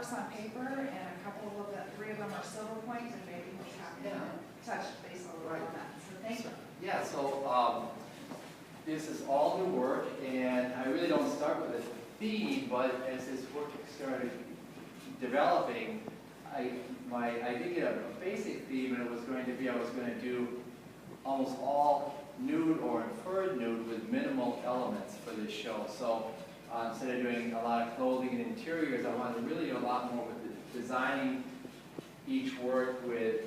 waterworks on paper, and a couple of the, 3 of them are silver point, and maybe we'll have to touch base a little on that. So thank you. Yeah, so this is all new work, and I really don't start with a theme, but as this work started developing, I did get a basic theme, and it was going to be I was going to do almost all nude or inferred nude with minimal elements for this show. So instead of doing a lot of clothing and interiors, I wanted to really do a lot more with the designing each work with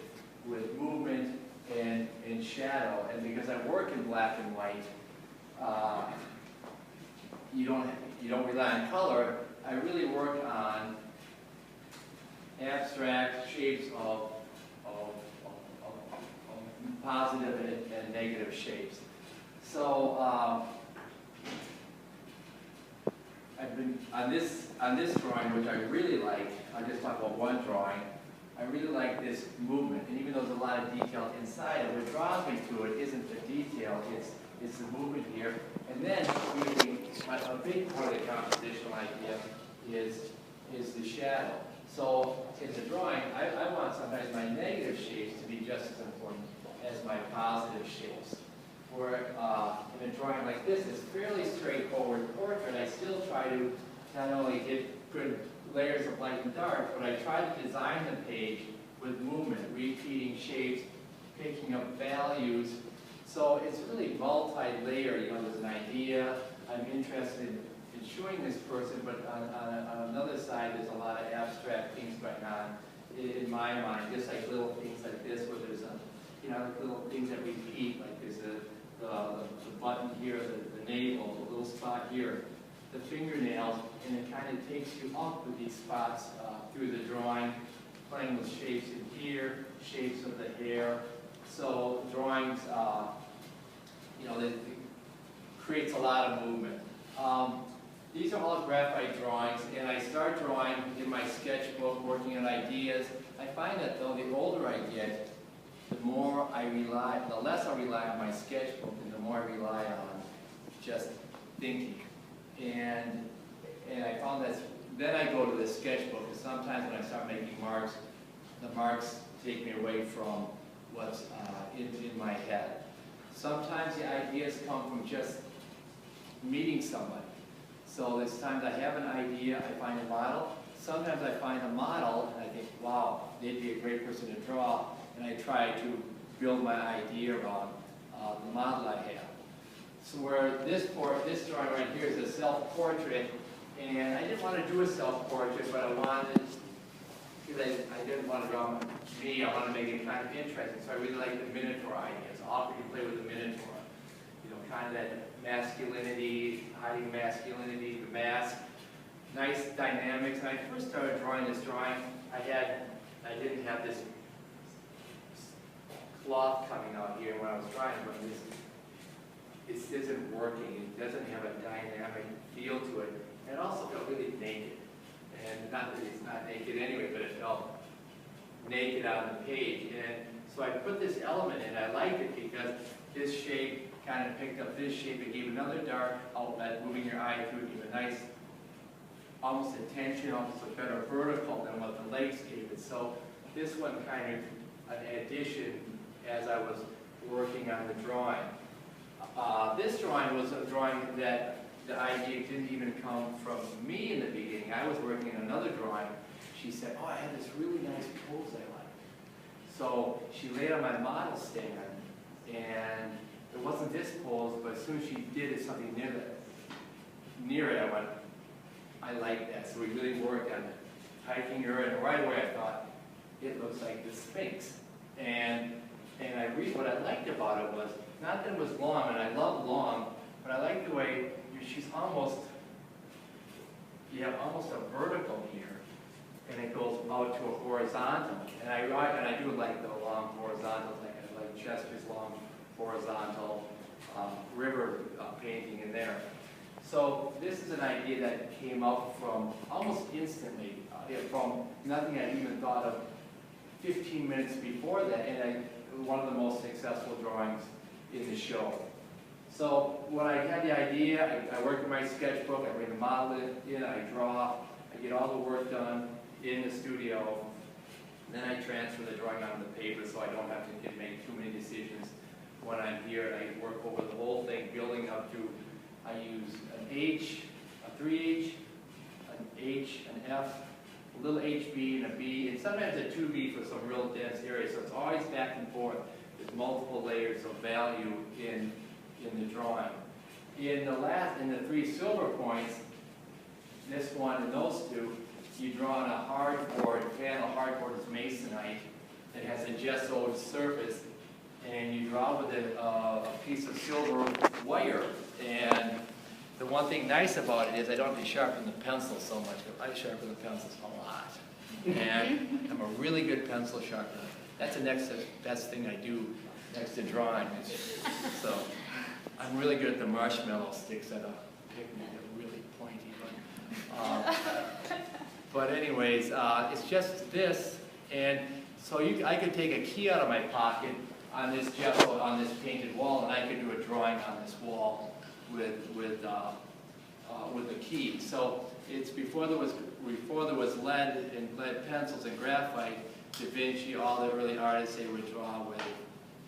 movement and shadow. And because I work in black and white, you don't rely on color. I really work on abstract shapes of positive and negative shapes. So I've been on this drawing, which I really like. I'll just talk about one drawing. I really like this movement, and even though there's a lot of detail inside it, what draws me to it isn't the detail, it's the movement here. And then a big part of the compositional idea is the shadow. So in the drawing, I want sometimes my negative shapes to be just as important as my positive shapes. Where in a drawing like this, it's fairly straightforward portrait. I still try to not only get good layers of light and dark, but I try to design the page with movement, repeating shapes, picking up values. So it's really multi-layered. You know, there's an idea. I'm interested in showing this person, but on another side, there's a lot of abstract things going on in my mind. Just like little things like this, where there's little things that repeat, like there's the button here, the navel, the little spot here, the fingernails, and it kind of takes you up with these spots through the drawing, playing with shapes in here, shapes of the hair. So drawings, it creates a lot of movement. These are all graphite drawings, and I start drawing in my sketchbook, working on ideas. I find that though, the older I get, the less I rely on my sketchbook, and the more I rely on just thinking. And I found that then I go to the sketchbook, because sometimes when I start making marks, the marks take me away from what's in my head. Sometimes the ideas come from just meeting somebody. So there's times I have an idea, I find a model. Sometimes I find a model and I think, wow, they'd be a great person to draw, and I try to build my idea around the model I have. So where this drawing right here is a self-portrait, and I didn't want to do a self-portrait, but I wanted, because I didn't want to draw me, I wanted to make it kind of interesting, so I really like the Minotaur idea. So often you play with the Minotaur. Kind of that masculinity, hiding masculinity, the mask, nice dynamics. And I first started drawing this drawing, I didn't have this cloth coming out here when I was drawing, but it isn't working. It doesn't have a dynamic feel to it. And it also felt really naked. And not that it's not naked anyway, but it felt naked on the page. And so I put this element in. I liked it because this shape kind of picked up this shape. It gave another dark outlet, moving your eye through. It gave a nice, almost a tension, almost a better vertical than what the legs gave it. So this one kind of an addition as I was working on the drawing. This drawing was a drawing that the idea didn't even come from me in the beginning. I was working in another drawing. She said, oh, I have this really nice pose I like. So she laid on my model stand, and it wasn't this pose, but as soon as she did it, something near it, I went, I like that. So we really worked on hiking her, and right away I thought, it looks like the Sphinx. And what I liked about it was, not that it was long, and I love long, but I like the way she's you have almost a vertical here, and it goes out to a horizontal. And I do like the long horizontal thing. I like Chester's long horizontal river painting in there. So this is an idea that came up from almost instantly, from nothing I'd even thought of 15 minutes before that, and one of the most successful drawings in the show. So when I had the idea, I work in my sketchbook, I bring the model in, I draw, I get all the work done. in the studio. Then I transfer the drawing onto the paper so I don't have to make too many decisions when I'm here. And I work over the whole thing, building up to, I use an H, a 3H, an H, an F, a little HB and a B, and sometimes a 2B for some real dense areas. So it's always back and forth. There's multiple layers of value in the drawing. In the 3 silver points, this one and those two, you draw on a hardboard panel. Hardboard is masonite. It has a gessoed surface, and you draw with a piece of silver wire. And the one thing nice about it is I don't have to sharpen the pencil so much. I sharpen the pencils a lot, and I'm a really good pencil sharpener. That's the next best thing I do next to drawing. So I'm really good at the marshmallow sticks at a picnic. They're really pointy, but anyways, it's just this, and so I could take a key out of my pocket on this gesso, on this painted wall, and I could do a drawing on this wall with a key. So it's before there was lead and lead pencils and graphite. Da Vinci, all the early artists, they would draw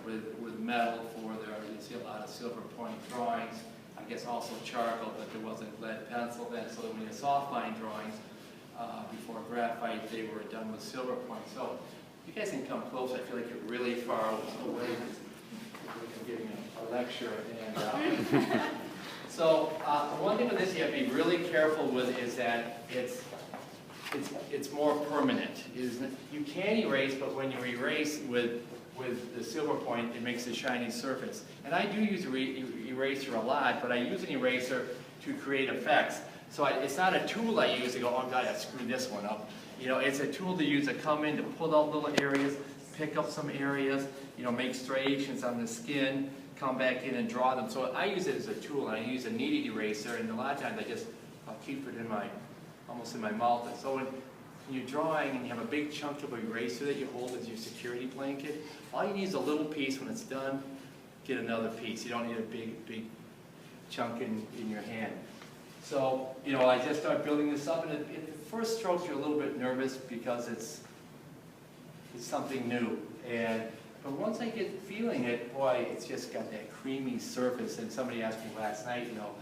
with metal for their. You see a lot of silver point drawings. I guess also charcoal, but there wasn't lead pencil then. So when you saw fine drawings before graphite, they were done with silver point. So you guys can come close. I feel like you're really far away. I'm giving a lecture. And so one thing with this you have to be really careful with is that it's more permanent. You can erase, but when you erase with the silver point, it makes a shiny surface. And I do use eraser a lot, but I use an eraser to create effects. So it's not a tool I use to go, oh God, I screwed this one up. You know, it's a tool to use to come in to pull out little areas, pick up some areas, you know, make striations on the skin, come back in and draw them. So I use it as a tool, and I use a kneaded eraser, and a lot of times I'll keep it in almost in my mouth. And so when you're drawing and you have a big chunk of eraser that you hold as your security blanket, all you need is a little piece. When it's done, get another piece. You don't need a big chunk in your hand. So, you know, I just start building this up, and at the first strokes you're a little bit nervous because it's something new. But once I get feeling it, boy, it's just got that creamy surface. And somebody asked me last night, you know,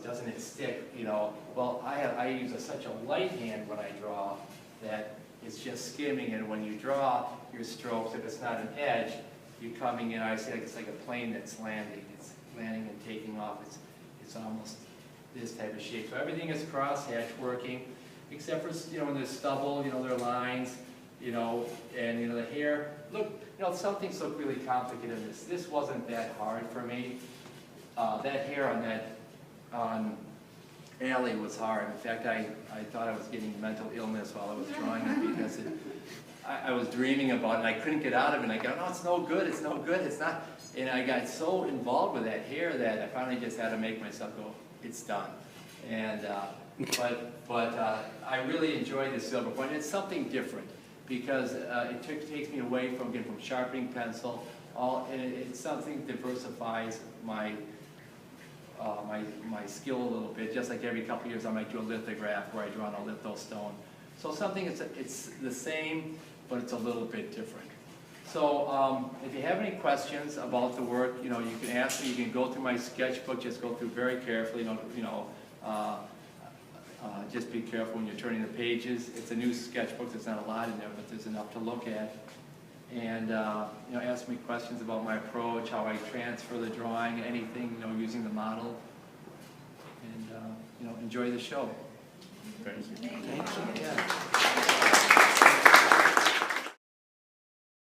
doesn't it stick? You know, well, I use such a light hand when I draw that it's just skimming. And when you draw your strokes, if it's not an edge, you're coming in. I say it's like a plane that's landing. It's landing and taking off. It's almost this type of shape. So everything is cross-hatch working, except for, you know, when there's stubble, you know, there are lines, you know, and, you know, the hair. Look, you know, some things look really complicated in this. This wasn't that hard for me. That hair on Allie was hard. In fact, I thought I was getting mental illness while I was drawing it because I was dreaming about it and I couldn't get out of it. And I go, no, it's no good, it's no good, it's not. And I got so involved with that hair that I finally just had to make myself go, it's done. And but I really enjoy the silver point. It's something different because it takes me away from sharpening pencil. It's something that diversifies my skill a little bit. Just like every couple of years I might do a lithograph where I draw on a lithostone. So something it's the same, but it's a little bit different. So if you have any questions about the work, you know, you can ask me. You can go through my sketchbook. Just go through very carefully. Just be careful when you're turning the pages. It's a new sketchbook. There's not a lot in there, but there's enough to look at. And you know, ask me questions about my approach, how I transfer the drawing, anything, you know, using the model. And you know, enjoy the show. Thank you. Thank you. Yeah.